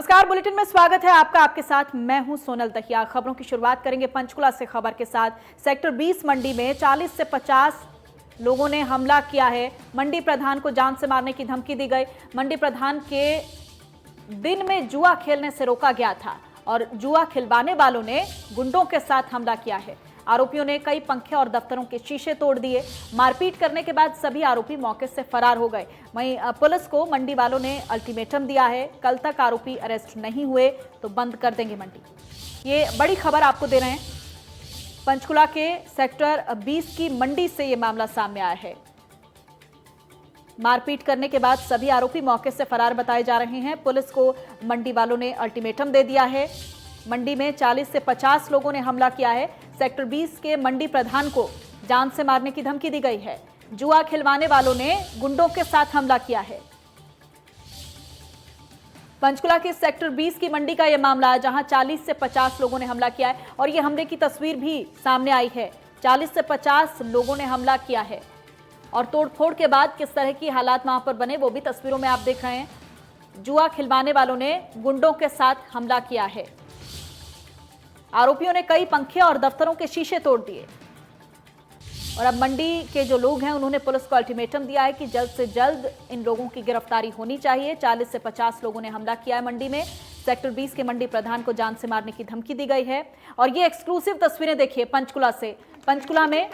नमस्कार, बुलेटिन में स्वागत है आपका। आपके साथ मैं हूं सोनल दहिया। खबरों की शुरुआत करेंगे पंचकुला से खबर के साथ। सेक्टर 20 मंडी में 40 से 50 लोगों ने हमला किया है। मंडी प्रधान को जान से मारने की धमकी दी गई। मंडी प्रधान के दिन में जुआ खेलने से रोका गया था और जुआ खिलवाने वालों ने गुंडों के साथ हमला किया है। आरोपियों ने कई पंखे और दफ्तरों के शीशे तोड़ दिए। मारपीट करने के बाद सभी आरोपी मौके से फरार हो गए। वहीं पुलिस को मंडी वालों ने अल्टीमेटम दिया है, कल तक आरोपी अरेस्ट नहीं हुए तो बंद कर देंगे मंडी। ये बड़ी खबर आपको दे रहे हैं। पंचकुला के सेक्टर 20 की मंडी से ये मामला सामने आया है। मारपीट करने के बाद सभी आरोपी मौके से फरार बताए जा रहे हैं। पुलिस को मंडी वालों ने अल्टीमेटम दे दिया है। मंडी में 40 से 50 लोगों ने हमला किया है। सेक्टर 20 के मंडी प्रधान को जान से मारने की धमकी दी गई है। जुआ खिलवाने वालों ने गुंडों के साथ हमला किया है। पंचकुला के सेक्टर 20 की मंडी का यह मामला है, जहां 40 से 50 लोगों ने हमला किया है और यह हमले की तस्वीर भी सामने आई है। 40 से 50 लोगों ने हमला किया है और तोड़फोड़ के बाद किस तरह की हालात वहां पर बने वो भी तस्वीरों में आप देख रहे हैं। जुआ खिलवाने वालों ने गुंडों के साथ हमला किया है। आरोपियों ने कई पंखे और दफ्तरों के शीशे तोड़ दिए और अब मंडी के जो लोग हैं उन्होंने पुलिस को अल्टीमेटम दिया है कि जल्द से जल्द इन लोगों की गिरफ्तारी होनी चाहिए। 40 से 50 लोगों ने हमला किया है मंडी में। सेक्टर 20 के मंडी प्रधान को जान से मारने की धमकी दी गई है और ये एक्सक्लूसिव तस्वीरें देखिए पंचकुला से। पंचकुला में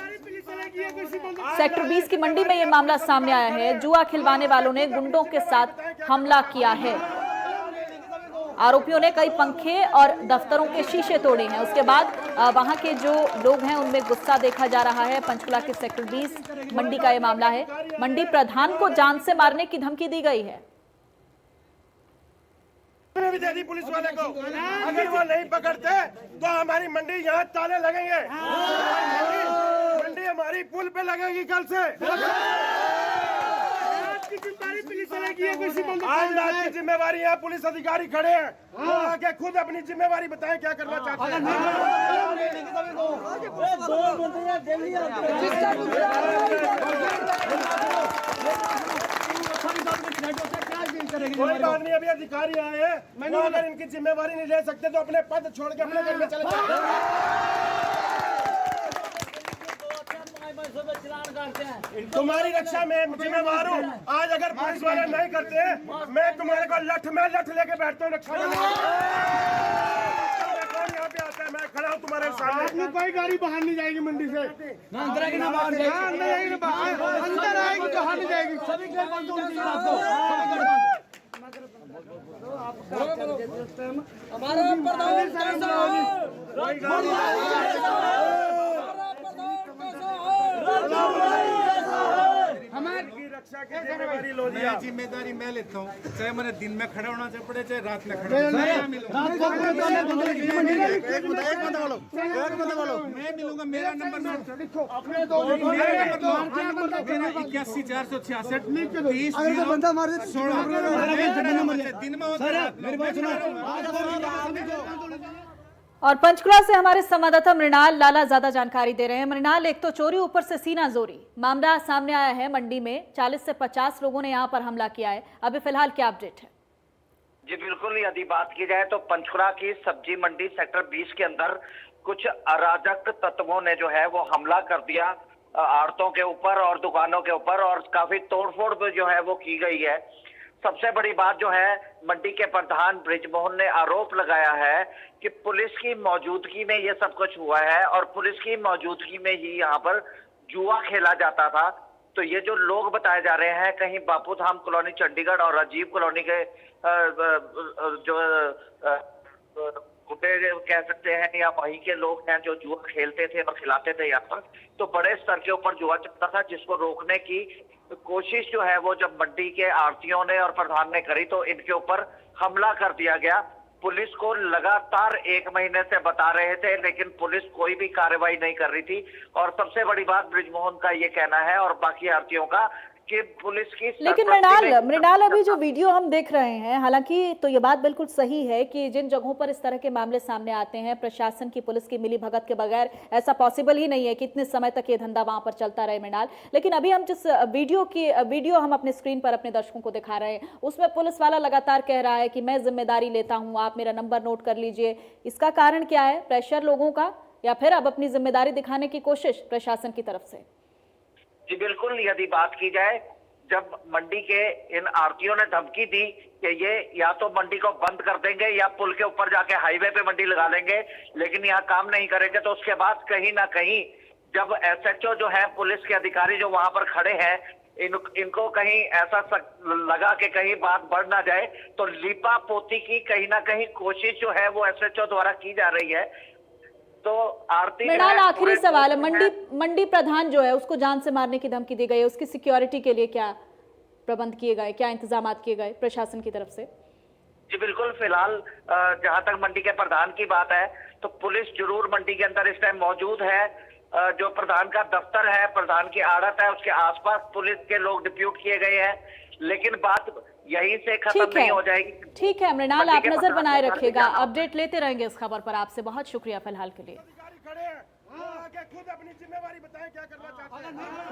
सेक्टर 20 की मंडी में यह मामला सामने आया है। जुआ खिलवाने वालों ने गुंडों के साथ हमला किया है। आरोपियों ने कई पंखे और दफ्तरों के शीशे तोड़े हैं। उसके बाद वहां के जो लोग हैं उनमें गुस्सा देखा जा रहा है। पंचकुला के सेक्टर 20 मंडी का यह मामला है। मंडी प्रधान को जान से मारने की धमकी दी गई है। भी दे दी पुलिस वाले को। अगर वो नहीं पकड़ते तो हमारी मंडी यहाँ ताले लगेंगे। मंडी हमारी पुल पे लगेगी कल से। आज रात की जिम्मेवारी यहाँ पुलिस अधिकारी खड़े हैं, वो आके खुद अपनी जिम्मेवारी बताएं क्या करना चाहते हैं। कोई बात नहीं, अभी अधिकारी आए हैं, वो अगर इनकी जिम्मेवारी नहीं ले सकते तो अपने पद छोड़ के अपने घर में चले जाए। तुम्हारी रक्षा में जिम्मेवार हूँ। आज अगर पुलिस वाले नहीं करते मैं तुम्हारे को लठ लेके बैठता हूँ रक्षा में। कौन यहाँ पे आता है? मैं खड़ा हूँ तुम्हारे सामने। कोई गाड़ी बाहर नहीं जाएगी मंडी से। अंदर आएगी ना बाहर जाएगी। अंदर आएगी ना बाहर, अंदर आएगी तो बाहर नहीं जाएगी। सभी गेट बंद होंगे। हमारा हमारी रक्षा की जिम्मेदारी लो दिया। जिम्मेदारी मैं लेता हूँ, चाहे मैंने दिन में खड़ा होना पड़े चाहे रात में खड़ा होना। मैं मिलूंगा। मेरा नंबर अपने 81,466 दिन में और पंचकुला से हमारे संवाददाता मृणाल लाला ज्यादा जानकारी दे रहे हैं। मृणाल, एक तो चोरी, ऊपर से सीना जोरी मामला सामने आया है। मंडी में 40 से 50 लोगों ने यहां पर हमला किया है। अभी फिलहाल क्या अपडेट है? जी बिल्कुल, यदि बात की जाए तो पंचकुला की सब्जी मंडी सेक्टर 20 के अंदर कुछ अराजक तत्वों ने जो है वो हमला कर दिया आड़तों के ऊपर और दुकानों के ऊपर, और काफी तोड़फोड़ जो है वो की गई है। सबसे बड़ी बात जो है, मंडी के प्रधान ब्रिजमोहन ने आरोप लगाया है कि पुलिस की मौजूदगी में ये सब कुछ हुआ है और पुलिस की मौजूदगी में ही यहाँ पर जुआ खेला जाता था। तो ये जो लोग बताए जा रहे हैं, कहीं बापू धाम कॉलोनी चंडीगढ़ और राजीव कॉलोनी के जो कह सकते हैं या वहीं के लोग हैं जो जुआ खेलते थे और खिलाते थे यहाँ पर, तो बड़े स्तर के ऊपर जुआ चलता था, जिसको रोकने की कोशिश जो है वो जब मंडी के आड़तियों ने और प्रधान ने करी तो इनके ऊपर हमला कर दिया गया। पुलिस को लगातार 1 महीने से बता रहे थे, लेकिन पुलिस कोई भी कार्रवाई नहीं कर रही थी। और सबसे बड़ी बात ब्रिजमोहन का ये कहना है और बाकी आड़तियों का कि पुलिस की लेकिन मृणाल अभी जो वीडियो हम देख रहे हैं, हालांकि तो ये बात बिल्कुल सही है कि जिन जगहों पर इस तरह के मामले सामने आते हैं, प्रशासन की पुलिस की मिली भगत के बगैर ऐसा पॉसिबल ही नहीं है कि इतने समय तक ये धंधा वहां पर चलता रहे मृणाल। लेकिन अभी हम जिस वीडियो हम अपने स्क्रीन पर अपने दर्शकों को दिखा रहे हैं, उसमें पुलिस वाला लगातार कह रहा है कि मैं जिम्मेदारी लेता हूँ, आप मेरा नंबर नोट कर लीजिए। इसका कारण क्या है? प्रेशर लोगों का, या फिर अब अपनी जिम्मेदारी दिखाने की कोशिश प्रशासन की तरफ से? जी बिल्कुल, यदि बात की जाए, जब मंडी के इन आरतीयों ने धमकी दी कि ये या तो मंडी को बंद कर देंगे या पुल के ऊपर जाके हाईवे पे मंडी लगा लेंगे, लेकिन यहाँ काम नहीं करेंगे, तो उसके बाद कहीं ना कहीं जब एसएचओ जो है, पुलिस के अधिकारी जो वहां पर खड़े हैं, इनको कहीं ऐसा लगा कि कहीं बात बढ़ ना जाए, तो लीपा पोती की कहीं ना कहीं कोशिश जो है वो एसएचओ द्वारा की जा रही है। तो आरती मृणाल, आखिरी सवाल है, मंडी प्रधान जो है उसको जान से मारने की धमकी दी गई है, उसकी सिक्योरिटी के लिए क्या प्रबंध किए गए, क्या इंतजाम किए गए प्रशासन की तरफ से? जी बिल्कुल, फिलहाल जहां तक मंडी के प्रधान की बात है, तो पुलिस जरूर मंडी के अंदर इस टाइम मौजूद है। जो प्रधान का दफ्तर है, प्रधान की आड़त है, उसके आसपास पुलिस के लोग डिप्यूट किए गए हैं, लेकिन बात यहीं से खत्म नहीं हो जाएगी। ठीक है मृणाल, आप नजर बनाए रखिएगा, अपडेट लेते रहेंगे इस खबर पर। आपसे बहुत शुक्रिया फिलहाल के लिए।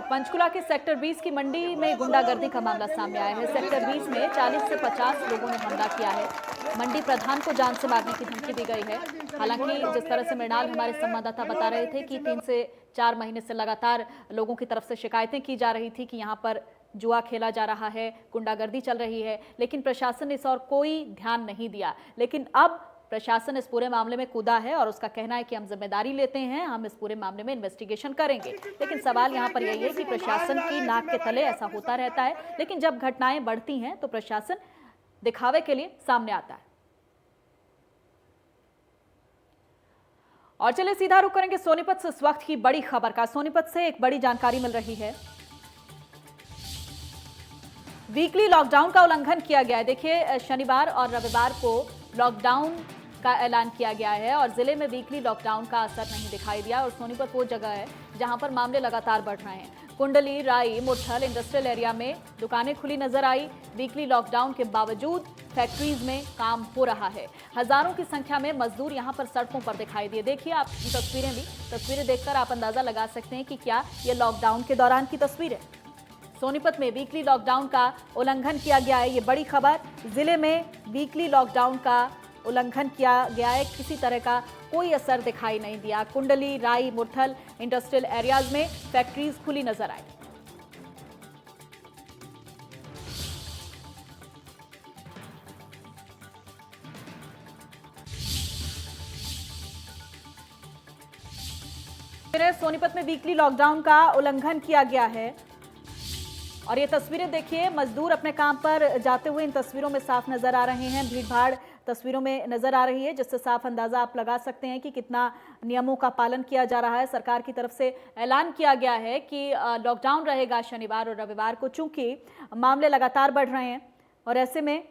पंचकुला के सेक्टर 20 की मंडी में गुंडागर्दी का मामला सामने आया है। सेक्टर 20 में 40 से 50 लोगों ने हमला किया है। मंडी प्रधान को जान से मारने की धमकी दी गई है। हालांकि जिस तरह से मृणाल हमारे संवाददाता बता रहे थे कि 3 से 4 महीने से लगातार लोगों की तरफ से शिकायतें की जा रही थी कि यहाँ पर जुआ खेला जा रहा है, गुंडागर्दी चल रही है, लेकिन प्रशासन ने इस और कोई ध्यान नहीं दिया। लेकिन अब प्रशासन इस पूरे मामले में कूदा है और उसका कहना है कि हम जिम्मेदारी लेते हैं, हम इस पूरे मामले में इन्वेस्टिगेशन करेंगे। लेकिन सवाल यहाँ पर यही है कि प्रशासन की नाक के तले ऐसा होता रहता है, लेकिन जब घटनाएं बढ़ती हैं तो प्रशासन दिखावे के लिए सामने आता है। और चलिए सीधा रुख करेंगे सोनीपत से इस वक्त की बड़ी खबर का। सोनीपत से एक बड़ी जानकारी मिल रही है, वीकली लॉकडाउन का उल्लंघन किया गया है। देखिए, शनिवार और रविवार को लॉकडाउन का ऐलान किया गया है और जिले में वीकली लॉकडाउन का असर नहीं दिखाई दिया। और सोनीपत वो जगह है जहां पर मामले लगातार बढ़ रहे हैं। कुंडली, राई, मुठल इंडस्ट्रियल एरिया में दुकानें खुली नजर आई। वीकली लॉकडाउन के बावजूद फैक्ट्रीज में काम हो रहा है। हजारों की संख्या में मजदूर यहां पर सड़कों पर दिखाई दिए। देखिए आप तस्वीरें देखकर आप अंदाजा लगा सकते हैं कि क्या ये लॉकडाउन के दौरान की तस्वीर है। सोनीपत में वीकली लॉकडाउन का उल्लंघन किया गया है, ये बड़ी खबर। जिले में वीकली लॉकडाउन का उल्लंघन किया गया है, किसी तरह का कोई असर दिखाई नहीं दिया। कुंडली, राई, मुठल इंडस्ट्रियल एरियाज में फैक्ट्रीज खुली नजर आई। सोनीपत में वीकली लॉकडाउन का उल्लंघन किया गया है और ये तस्वीरें देखिए, मजदूर अपने काम पर जाते हुए इन तस्वीरों में साफ नजर आ रहे हैं। भीड़ भाड़ तस्वीरों में नजर आ रही है, जिससे साफ अंदाजा आप लगा सकते हैं कि कितना नियमों का पालन किया जा रहा है। सरकार की तरफ से ऐलान किया गया है कि लॉकडाउन रहेगा शनिवार और रविवार को, चूंकि मामले लगातार बढ़ रहे हैं और ऐसे में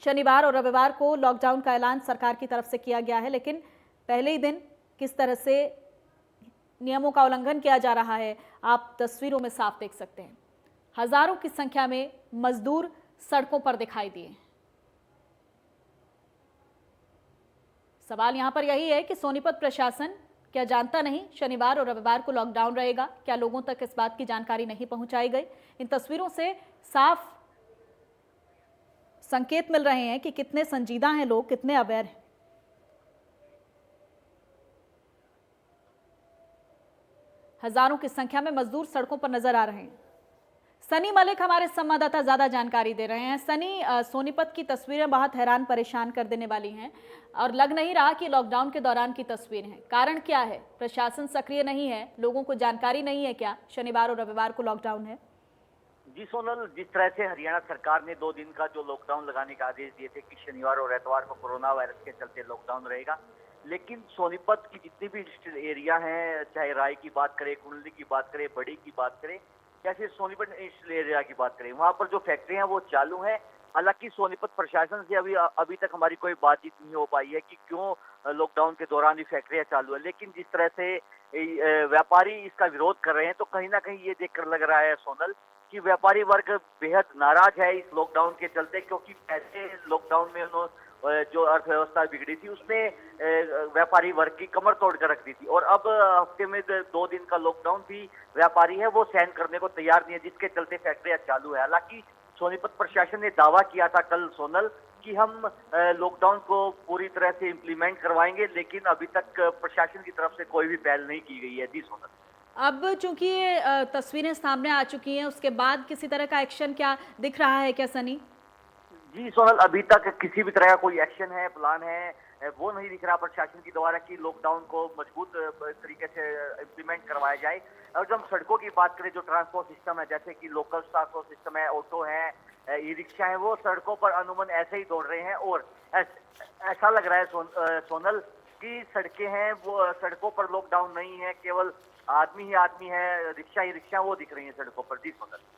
शनिवार और रविवार को लॉकडाउन का ऐलान सरकार की तरफ से किया गया है। लेकिन पहले ही दिन किस तरह से नियमों का उल्लंघन किया जा रहा है आप तस्वीरों में साफ देख सकते हैं। हजारों की संख्या में मजदूर सड़कों पर दिखाई दिए। सवाल यहां पर यही है कि सोनीपत प्रशासन क्या जानता नहीं शनिवार और रविवार को लॉकडाउन रहेगा? क्या लोगों तक इस बात की जानकारी नहीं पहुंचाई गई? इन तस्वीरों से साफ संकेत मिल रहे हैं कि कितने संजीदा हैं लोग, कितने अवेयर हैं। हजारों की संख्या में मजदूर सड़कों पर नजर आ रहे हैं। सनी मलिक हमारे संवाददाता ज्यादा जानकारी दे रहे हैं। सनी, सोनीपत की तस्वीरें बहुत हैरान परेशान कर देने वाली हैं और लग नहीं रहा कि लॉकडाउन के दौरान की तस्वीर है। कारण क्या है? प्रशासन सक्रिय नहीं है, लोगों को जानकारी नहीं है क्या शनिवार और रविवार को लॉकडाउन है? जी सोनल, जिस तरह से हरियाणा सरकार ने 2 दिन का जो लॉकडाउन लगाने का आदेश दिए थे कि शनिवार और एतवार को कोरोना वायरस के चलते लॉकडाउन रहेगा, लेकिन सोनीपत की जितनी भी इंडस्ट्रियल एरिया हैं, चाहे राय की बात करें, कुंडली की बात करें, बड़ी की बात करें या फिर सोनीपत इंडस्ट्रियल एरिया की बात करें, वहां पर जो फैक्ट्रियां वो चालू हैं। हालांकि सोनीपत प्रशासन से अभी तक हमारी कोई बातचीत नहीं हो पाई है कि क्यों लॉकडाउन के दौरान भी फैक्ट्रियां चालू है। लेकिन जिस तरह से व्यापारी इसका विरोध कर रहे हैं, तो कहीं ना कहीं ये देखकर लग रहा है सोनल कि व्यापारी वर्ग बेहद नाराज है इस लॉकडाउन के चलते, क्योंकि पहले लॉकडाउन में उन्होंने जो अर्थव्यवस्था बिगड़ी थी उसने व्यापारी वर्ग की कमर तोड़ कर रख दी थी। और अब हफ्ते में 2 दिन का लॉकडाउन भी व्यापारी है वो सहन करने को तैयार नहीं है, जिसके चलते फैक्ट्रियां चालू है। हालांकि सोनीपत प्रशासन ने दावा किया था कल सोनल कि हम लॉकडाउन को पूरी तरह से इम्प्लीमेंट करवाएंगे, लेकिन अभी तक प्रशासन की तरफ से कोई भी पहल नहीं की गई है। जी सोनल, अब चूंकि ये तस्वीरें सामने आ चुकी हैं, उसके बाद किसी तरह का एक्शन क्या दिख रहा है क्या सनी? जी सोनल, अभी तक किसी भी तरह का कोई एक्शन है, प्लान है, वो नहीं दिख रहा प्रशासन की द्वारा कि लॉकडाउन को मजबूत तरीके से इम्प्लीमेंट करवाया जाए। और जब हम सड़कों की बात करें, जो ट्रांसपोर्ट सिस्टम है, जैसे कि लोकल ट्रांसपोर्ट सिस्टम है, ऑटो है, ई रिक्शा है, वो सड़कों पर अमूमन ऐसे ही दौड़ रहे हैं। और ऐसा लग रहा है सोनल कि सड़कें हैं वो सड़कों पर लॉकडाउन नहीं है, केवल आदमी ही आदमी है, रिक्शा ही रिक्शा वो दिख रही है सड़कों पर। जी सोनल।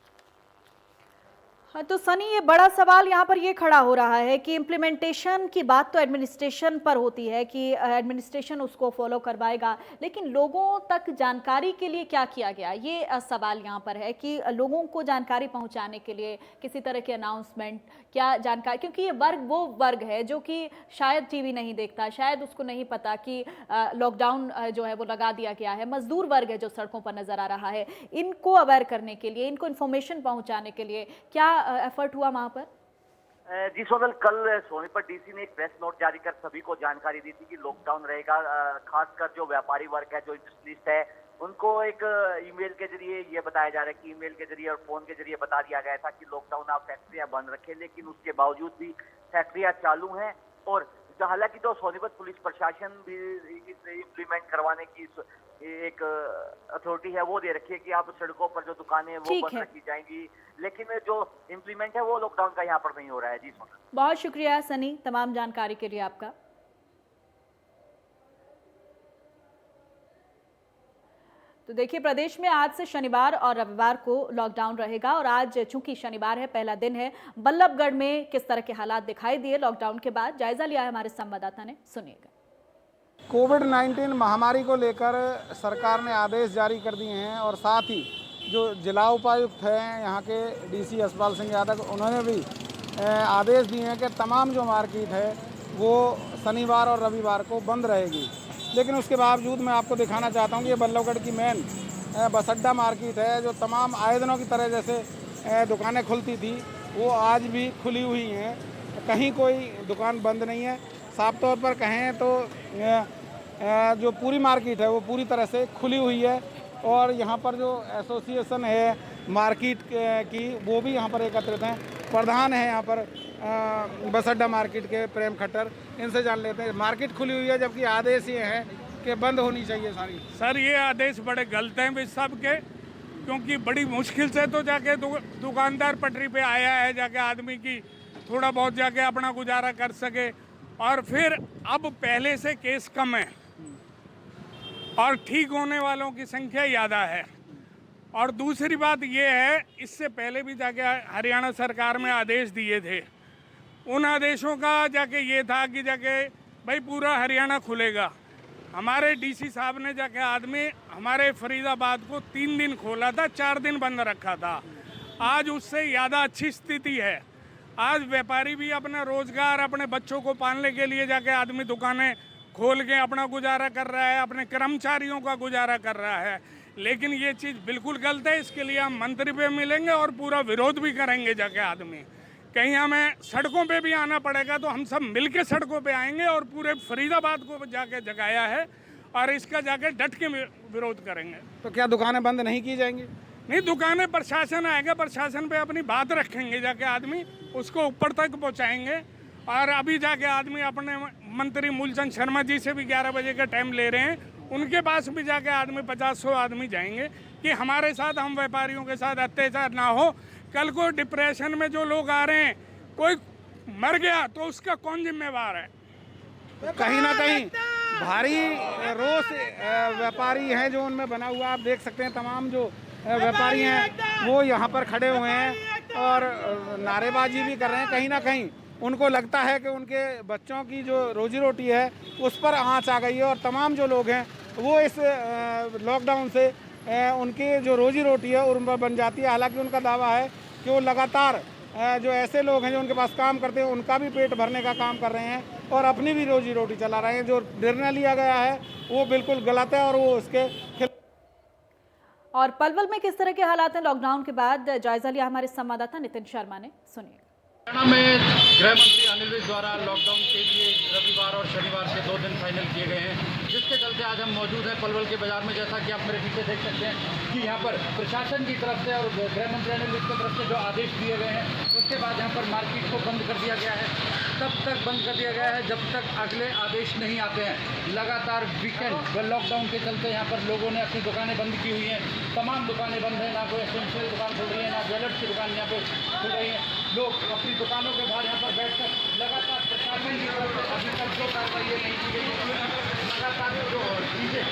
हाँ, तो सनी ये बड़ा सवाल यहाँ पर ये खड़ा हो रहा है कि इम्प्लीमेंटेशन की बात तो एडमिनिस्ट्रेशन पर होती है कि एडमिनिस्ट्रेशन उसको फॉलो करवाएगा, लेकिन लोगों तक जानकारी के लिए क्या किया गया, ये सवाल यहाँ पर है कि लोगों को जानकारी पहुँचाने के लिए किसी तरह के अनाउंसमेंट क्या जानकारी, क्योंकि ये वर्ग वो वर्ग है जो कि शायद टीवी नहीं देखता, शायद उसको नहीं पता कि लॉकडाउन जो है वो लगा दिया गया है, मजदूर वर्ग है जो सड़कों पर नजर आ रहा है। इनको अवेयर करने के लिए, इनको इन्फॉर्मेशन पहुँचाने के लिए क्या एफर्ट हुआ वहां पर? जी सोनल, कल सोनीपत डीसी ने एक प्रेस नोट जारी कर सभी को जानकारी दी थी कि लॉकडाउन रहेगा। खासकर जो व्यापारी वर्ग है, जो इंडस्ट्रियलिस्ट है, उनको एक ईमेल के जरिए ये बताया जा रहा है कि ईमेल के जरिए और फोन के जरिए बता दिया गया था कि लॉकडाउन आप फैक्ट्रियां बंद रखें, लेकिन उसके बावजूद भी फैक्ट्रियां चालू हैं। और हालांकि तो सोनीपत पुलिस प्रशासन भी इम्प्लीमेंट करवाने की एक अथॉरिटी है वो दे रखी है कि आप सड़कों पर जो दुकानें हैं वो बंद रखी जाएंगी, लेकिन जो इम्प्लीमेंट है वो लॉकडाउन का यहाँ पर नहीं हो रहा है। जी सोनल, बहुत शुक्रिया सनी तमाम जानकारी के लिए आपका। तो देखिए, प्रदेश में आज से शनिवार और रविवार को लॉकडाउन रहेगा और आज चूंकि शनिवार है, पहला दिन है। बल्लभगढ़ में किस तरह के हालात दिखाई दिए लॉकडाउन के बाद, जायजा लिया है हमारे संवाददाता ने, सुनिएगा। कोविड-19 महामारी को लेकर सरकार ने आदेश जारी कर दिए हैं और साथ ही जो जिला उपायुक्त हैं यहाँ के डीसी यशपाल सिंह यादव, उन्होंने भी आदेश दिए हैं कि तमाम जो मार्केट है वो शनिवार और रविवार को बंद रहेगी। लेकिन उसके बावजूद मैं आपको दिखाना चाहता हूँ कि ये बल्लभगढ़ की मेन बस अड्डा मार्केट है, जो तमाम आए दिनों की तरह जैसे दुकानें खुलती थी वो आज भी खुली हुई हैं, कहीं कोई दुकान बंद नहीं है। साफ तौर पर कहें तो जो पूरी मार्केट है वो पूरी तरह से खुली हुई है और यहाँ पर जो एसोसिएशन है मार्केट की वो भी यहाँ पर एकत्रित हैं। प्रधान है यहाँ पर बस अड्डा मार्केट के प्रेम खट्टर, इनसे जान लेते हैं। मार्केट खुली हुई है जबकि आदेश ये है कि बंद होनी चाहिए सारी। सर, ये आदेश बड़े गलत हैं इस सब के, क्योंकि बड़ी मुश्किल से तो जाके दुकानदार पटरी पे आया है, जाके आदमी की थोड़ा बहुत जाके अपना गुजारा कर सके। और फिर अब पहले से केस कम है और ठीक होने वालों की संख्या ज़्यादा है। और दूसरी बात ये है, इससे पहले भी जाके हरियाणा सरकार में आदेश दिए थे, उन आदेशों का जाके ये था कि जाके भाई पूरा हरियाणा खुलेगा। हमारे डीसी साहब ने जाके हमारे फरीदाबाद को 3 दिन खोला था, 4 दिन बंद रखा था। आज उससे ज़्यादा अच्छी स्थिति है। आज व्यापारी भी अपना रोजगार, अपने बच्चों को पालने के लिए जाके आदमी दुकानें खोल के अपना गुजारा कर रहा है, अपने कर्मचारियों का गुजारा कर रहा है। लेकिन ये चीज़ बिल्कुल गलत है। इसके लिए हम मंत्री पे मिलेंगे और पूरा विरोध भी करेंगे जाके आदमी। कहीं हमें सड़कों पे भी आना पड़ेगा तो हम सब मिलके सड़कों पे आएंगे और पूरे फरीदाबाद को जाके जगाया है और इसका जाके डट के विरोध करेंगे। तो क्या दुकानें बंद नहीं की जाएंगी? नहीं, दुकानें प्रशासन आएगा, प्रशासन पे अपनी बात रखेंगे, जाके आदमी उसको ऊपर तक पहुंचाएंगे। और अभी जाके आदमी अपने मंत्री मूलचंद शर्मा जी से भी 11 बजे का टाइम ले रहे हैं, उनके पास भी जाके आदमी 50-100 आदमी जाएंगे कि हमारे साथ, हम व्यापारियों के साथ अत्याचार ना हो। कल को डिप्रेशन में जो लोग आ रहे हैं, कोई मर गया तो उसका कौन जिम्मेवार है? कहीं ना कहीं भारी रोष व्यापारी हैं जो उनमें बना हुआ, आप देख सकते हैं। तमाम जो व्यापारी हैं वो यहाँ पर खड़े हुए हैं और नारेबाजी भी कर रहे हैं। कहीं ना कहीं उनको लगता है कि उनके बच्चों की जो रोजी रोटी है उस पर आंच आ गई है और तमाम जो लोग हैं वो इस लॉकडाउन से उनकी जो रोजी रोटी है उन पर बन जाती है। हालांकि उनका दावा है कि वो लगातार जो ऐसे लोग हैं जो उनके पास काम करते हैं उनका भी पेट भरने का काम कर रहे हैं और अपनी भी रोजी रोटी चला रहे हैं। जो निर्णय लिया गया है वो बिल्कुल गलत है और वो उसके खिलाफ। और पलवल में किस तरह के हालात हैं लॉकडाउन के बाद, जायजा लिया हमारे संवाददाता नितिन शर्मा ने, सुनिए। हरियाणा में गृह मंत्री अनिल विज द्वारा लॉकडाउन के लिए रविवार और शनिवार के 2 दिन फाइनल किए गए हैं, जिसके चलते आज हम मौजूद हैं पलवल के बाजार में। जैसा कि आप मेरे पीछे देख सकते हैं कि यहाँ पर प्रशासन की तरफ से और गृह मंत्री अनिल विज की तरफ से जो आदेश दिए गए हैं उसके बाद यहाँ पर मार्केट को बंद कर दिया गया है। तब तक बंद कर दिया गया है जब तक अगले आदेश नहीं आते हैं। लगातार वीकेंड व लॉकडाउन के चलते यहाँ पर लोगों ने अपनी दुकानें बंद की हुई हैं। तमाम दुकानें बंद हैं, ना कोई एसेंशियल दुकान खुल रही है, ना ज्वेलर्स की दुकान यहाँ पे खुल रही है। लोग अपनी दुकानों के बाहर यहाँ पर बैठकर लगातार प्रशासन की तरफ से अभी तक जो कार्रवाई नहीं की गई है, लगातार जो चीज़ें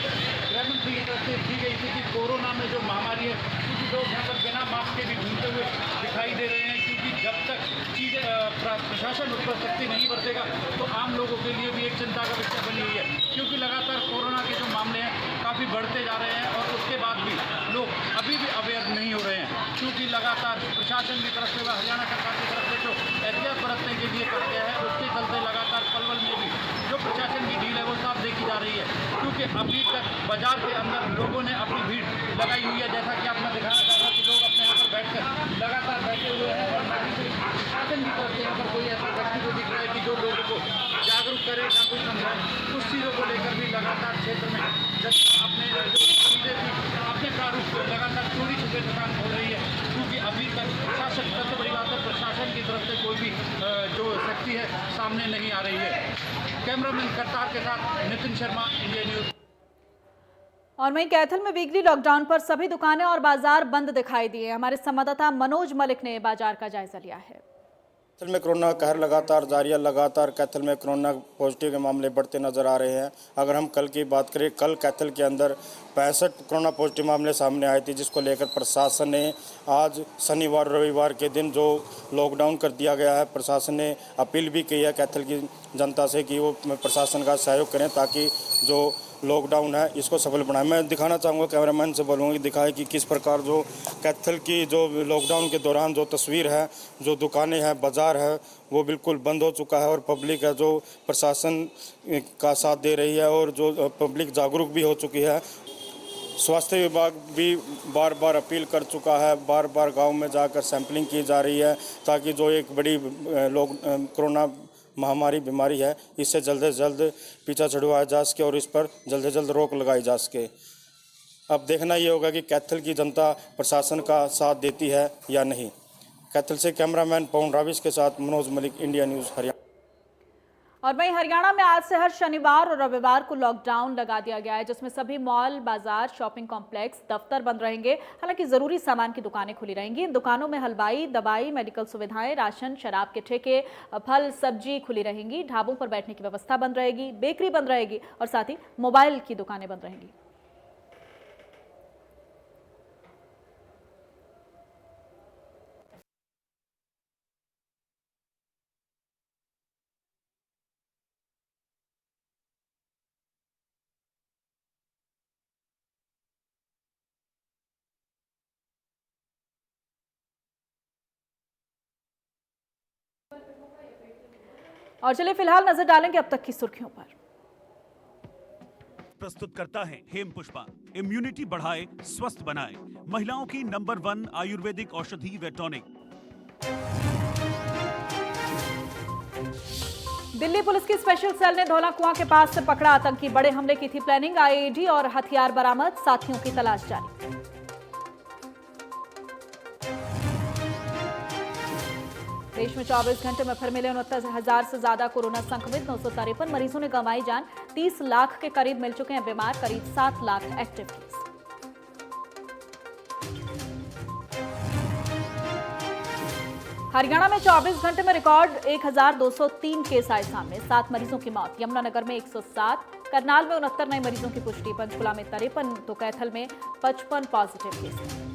गृह मंत्री की तरफ से की गई थी कि कोरोना में जो महामारी है, क्योंकि लोग यहाँ पर बिना मास्क के भी घूमते हुए दिखाई दे रहे हैं। क्योंकि जब तक चीज़ें प्रशासन उस पर सख्ती नहीं बरतेगा तो आम लोगों के लिए भी एक चिंता का विषय बनी हुई है। क्योंकि लगातार कोरोना के जो मामले हैं काफ़ी बढ़ते जा रहे हैं और उसके बाद भी लोग अभी भी अवेयर नहीं हो रहे हैं। क्योंकि लगातार प्रशासन की तरफ से व हरियाणा सरकार की तरफ से जो एहतियात बरतने के लिए कहा गया है उसके चलते लगातार पलवल में भी जो प्रशासन की ढील है वो साफ देखी जा रही है। क्योंकि अभी तक बाजार के अंदर लोगों ने अपनी भीड़ लगाई हुई है। जैसा कि आपने दिखाना चाहा कि लोग अपने यहाँ पर बैठकर लगातार बैठे हुए हैं और प्रशासन की तरफ से यहाँ पर कोई ऐसा व्यक्ति को दिख रहा है कि जो लोगों को जागरूक करे या कोई समझाए, उस चीज़ों को लेकर भी लगातार क्षेत्र में अपने जो चीज़ें थी अपने प्रारूप लगातार चोरी छुपे दुकान खोल रही है। क्योंकि अभी तक प्रशासन, सबसे बड़ी बात है प्रशासन की तरफ से कोई भी जो शक्ति है सामने नहीं आ रही है। कैमरामैन करतार के साथ नितिन शर्मा, इंडिया न्यूज़। और वहीं कैथल में वीकली लॉकडाउन पर सभी दुकानें और बाजार बंद दिखाई दिए। हमारे संवाददाता मनोज मलिक ने बाजार का जायजा लिया है। कैथल में कोरोना का कहर लगातार जारी है। लगातार कैथल में कोरोना पॉजिटिव के मामले बढ़ते नजर आ रहे हैं। अगर हम कल की बात करें, कल कैथल के अंदर 65 कोरोना पॉजिटिव मामले सामने आए थे, जिसको लेकर प्रशासन ने आज शनिवार रविवार के दिन जो लॉकडाउन कर दिया गया है, प्रशासन ने अपील भी की है कैथल की जनता से कि वो प्रशासन का सहयोग करें ताकि जो लॉकडाउन है इसको सफल बनाए। मैं दिखाना चाहूँगा, कैमरामैन से बोलूँगा कि दिखाए कि किस प्रकार जो कैथल की जो लॉकडाउन के दौरान जो तस्वीर है, जो दुकानें हैं, बाज़ार है, वो बिल्कुल बंद हो चुका है और पब्लिक है जो प्रशासन का साथ दे रही है और जो पब्लिक जागरूक भी हो चुकी है। स्वास्थ्य विभाग भी बार बार अपील कर चुका है, बार बार गांव में जाकर सैंपलिंग की जा रही है ताकि जो एक बड़ी कोरोना महामारी बीमारी है इससे जल्द से जल्द पीछा छुड़वाया जा सके और इस पर जल्द से जल्द रोक लगाई जा सके। अब देखना ये होगा कि कैथल की जनता प्रशासन का साथ देती है या नहीं। कैथल से कैमरामैन पवन राविश के साथ मनोज मलिक, इंडिया न्यूज़, हरियाणा। और वहीं हरियाणा में आज से हर शनिवार और रविवार को लॉकडाउन लगा दिया गया है, जिसमें सभी मॉल, बाजार, शॉपिंग कॉम्प्लेक्स, दफ्तर बंद रहेंगे। हालांकि जरूरी सामान की दुकानें खुली रहेंगी। इन दुकानों में हलवाई, दवाई, मेडिकल सुविधाएं, राशन, शराब के ठेके, फल, सब्जी खुली रहेंगी। ढाबों पर बैठने की व्यवस्था बंद रहेगी, बेकरी बंद रहेगी और साथ ही मोबाइल की दुकानें बंद रहेंगी। और चलिए फिलहाल नजर डालेंगे अब तक की सुर्खियों पर। प्रस्तुत करता है हेम पुष्पा। इम्यूनिटी बढ़ाए, स्वस्थ बनाए। महिलाओं की नंबर 1 आयुर्वेदिक औषधि व टॉनिक। दिल्ली पुलिस की स्पेशल सेल ने धौला कुआं के पास से पकड़ा आतंकी। बड़े हमले की थी प्लानिंग। आईईडी और हथियार बरामद, साथियों की तलाश जारी। देश में 24 घंटे में फिर मिले 69,000 से ज्यादा कोरोना संक्रमित। 953 मरीजों ने गंवाई जान। 30 लाख के करीब मिल चुके हैं बीमार। करीब 7 लाख एक्टिव केस। हरियाणा में 24 घंटे में रिकॉर्ड 1,203 केस आए सामने। 7 मरीजों की मौत। यमुनानगर में 107, करनाल में 69 नए मरीजों की पुष्टि। पंचकुला में 53 तो कैथल में 55 पॉजिटिव केस।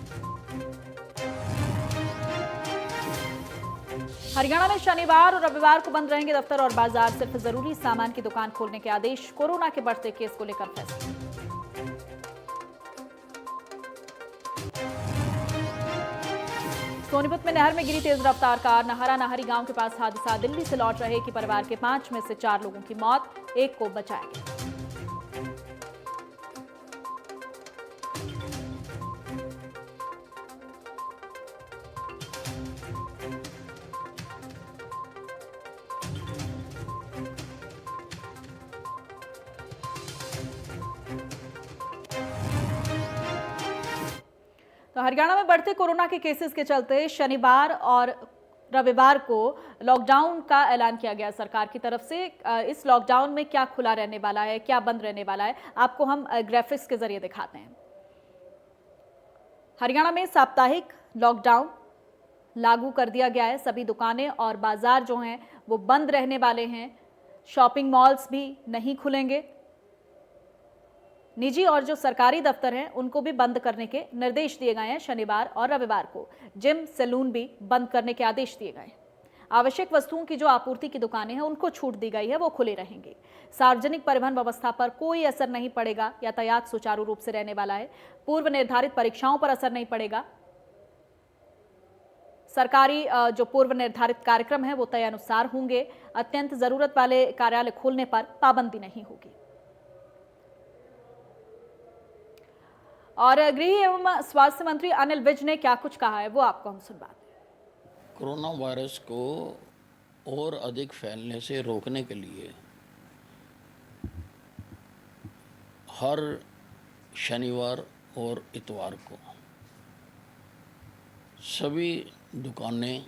हरियाणा में शनिवार और रविवार को बंद रहेंगे दफ्तर और बाजार। सिर्फ जरूरी सामान की दुकान खोलने के आदेश। कोरोना के बढ़ते केस को लेकर फैसला। सोनीपत में नहर में गिरी तेज रफ्तार कार, नहरा नाहरी गांव के पास हादसा। दिल्ली से लौट रहे कि परिवार के 5 में से 4 लोगों की मौत, एक को बचाया गया। तो हरियाणा में बढ़ते कोरोना के केसेस के चलते शनिवार और रविवार को लॉकडाउन का ऐलान किया गया सरकार की तरफ से। इस लॉकडाउन में क्या खुला रहने वाला है, क्या बंद रहने वाला है, आपको हम ग्राफिक्स के जरिए दिखाते हैं। हरियाणा में साप्ताहिक लॉकडाउन लागू कर दिया गया है। सभी दुकानें और बाजार जो हैं वो बंद रहने वाले हैं। शॉपिंग मॉल्स भी नहीं खुलेंगे। निजी और जो सरकारी दफ्तर हैं उनको भी बंद करने के निर्देश दिए गए हैं। शनिवार और रविवार को जिम, सैलून भी बंद करने के आदेश दिए गए हैं। आवश्यक वस्तुओं की जो आपूर्ति की दुकानें हैं उनको छूट दी गई है, वो खुले रहेंगे। सार्वजनिक परिवहन व्यवस्था पर कोई असर नहीं पड़ेगा। यातायात सुचारू रूप से रहने वाला है। पूर्व निर्धारित परीक्षाओं पर असर नहीं पड़ेगा। सरकारी जो पूर्व निर्धारित कार्यक्रम है वो तय अनुसार होंगे। अत्यंत जरूरत वाले कार्यालय खोलने पर पाबंदी नहीं होगी। और गृह एवं स्वास्थ्य मंत्री अनिल विज ने क्या कुछ कहा है वो आपको हम सुनवाते हैं। कोरोना वायरस को और अधिक फैलने से रोकने के लिए हर शनिवार और इतवार को सभी दुकानें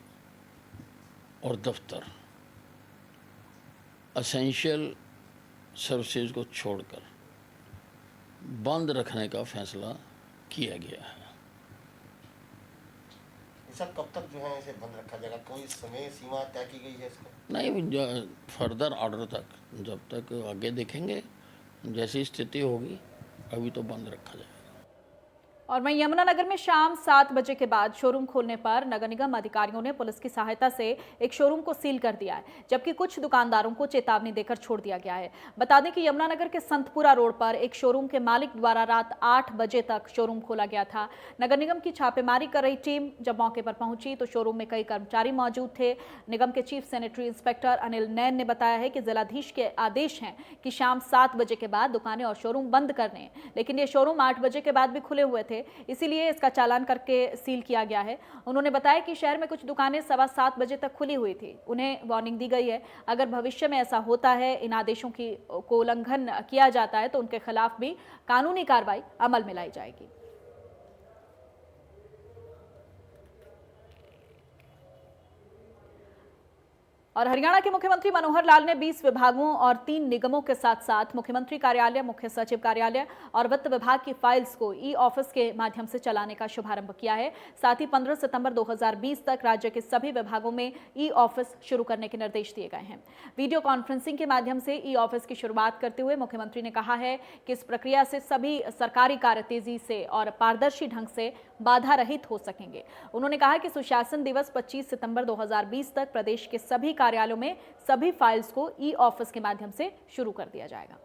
और दफ्तर एसेंशियल सर्विसेज को छोड़कर बंद रखने का फैसला किया गया है। सर कब तक जो है इसे बंद रखा जाएगा? कोई समय सीमा तय की गई है इसका? नहीं, फर्दर ऑर्डर तक, जब तक आगे देखेंगे जैसी स्थिति होगी, अभी तो बंद रखा जाएगा। और वहीं यमुनानगर में शाम 7 बजे के बाद शोरूम खोलने पर नगर निगम अधिकारियों ने पुलिस की सहायता से एक शोरूम को सील कर दिया है, जबकि कुछ दुकानदारों को चेतावनी देकर छोड़ दिया गया है। बता दें कि यमुनानगर के संतपुरा रोड पर एक शोरूम के मालिक द्वारा रात 8 बजे तक शोरूम खोला गया था। नगर निगम की छापेमारी कर रही टीम जब मौके पर पहुंची तो शोरूम में कई कर्मचारी मौजूद थे। निगम के चीफ सैनिटरी इंस्पेक्टर अनिल नैन ने बताया है कि जिलाधीश के आदेश हैं कि शाम 7 बजे के बाद दुकानें और शोरूम बंद करने हैं, लेकिन ये शोरूम 8 बजे के बाद भी खुले हुए थे, इसीलिए इसका चालान करके सील किया गया है। उन्होंने बताया कि शहर में कुछ दुकानें 7:15 बजे तक खुली हुई थी, उन्हें वार्निंग दी गई है। अगर भविष्य में ऐसा होता है, इन आदेशों को उल्लंघन किया जाता है तो उनके खिलाफ भी कानूनी कार्रवाई अमल में लाई जाएगी। और हरियाणा के मुख्यमंत्री मनोहर लाल ने 20 विभागों और 3 निगमों के साथ साथ मुख्यमंत्री कार्यालय, मुख्य सचिव कार्यालय और वित्त विभाग की फाइल्स को ई ऑफिस के माध्यम से चलाने का शुभारंभ किया है। साथ ही 15 सितंबर 2020 तक राज्य के सभी विभागों में ई ऑफिस शुरू करने के निर्देश दिए गए हैं। वीडियो कॉन्फ्रेंसिंग के माध्यम से ई ऑफिस की शुरुआत करते हुए मुख्यमंत्री ने कहा है कि इस प्रक्रिया से सभी सरकारी कार्य तेजी से और पारदर्शी ढंग से बाधा रहित हो सकेंगे। उन्होंने कहा कि सुशासन दिवस 25 सितंबर 2020 तक प्रदेश के सभी कार्यालयों में सभी फाइल्स को ई ऑफिस के माध्यम से शुरू कर दिया जाएगा।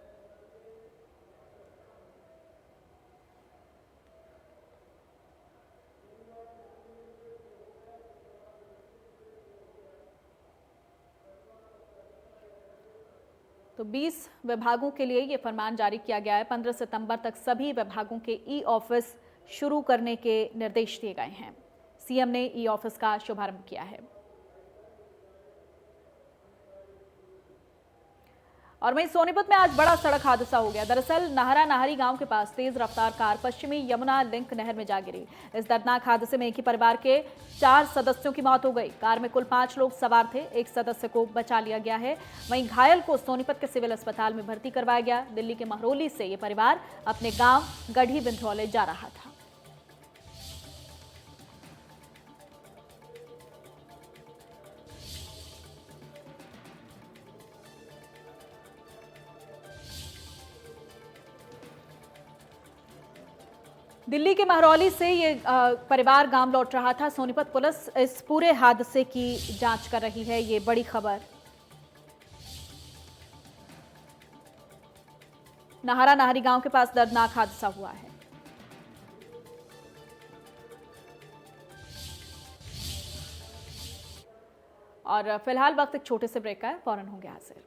तो 20 विभागों के लिए यह फरमान जारी किया गया है। 15 सितंबर तक सभी विभागों के ई ऑफिस शुरू करने के निर्देश दिए गए हैं। सीएम ने ई ऑफिस का शुभारंभ किया है। और वहीं सोनीपत में आज बड़ा सड़क हादसा हो गया। दरअसल नहरा नाहरी गांव के पास तेज रफ्तार कार पश्चिमी यमुना लिंक नहर में जा गिरी। इस दर्दनाक हादसे में एक ही परिवार के 4 सदस्यों की मौत हो गई। कार में कुल 5 लोग सवार थे, एक सदस्य को बचा लिया गया है। वहीं घायल को सोनीपत के सिविल अस्पताल में भर्ती करवाया गया। दिल्ली के महरौली से ये परिवार अपने गांव गढ़ी बिंद्रौले जा रहा था। दिल्ली के महरौली से ये परिवार गांव लौट रहा था। सोनीपत पुलिस इस पूरे हादसे की जांच कर रही है। ये बड़ी खबर। नहरा नाहरी गांव के पास दर्दनाक हादसा हुआ है। और फिलहाल वक्त एक छोटे से ब्रेक का है, फौरन होंगे हाजिर।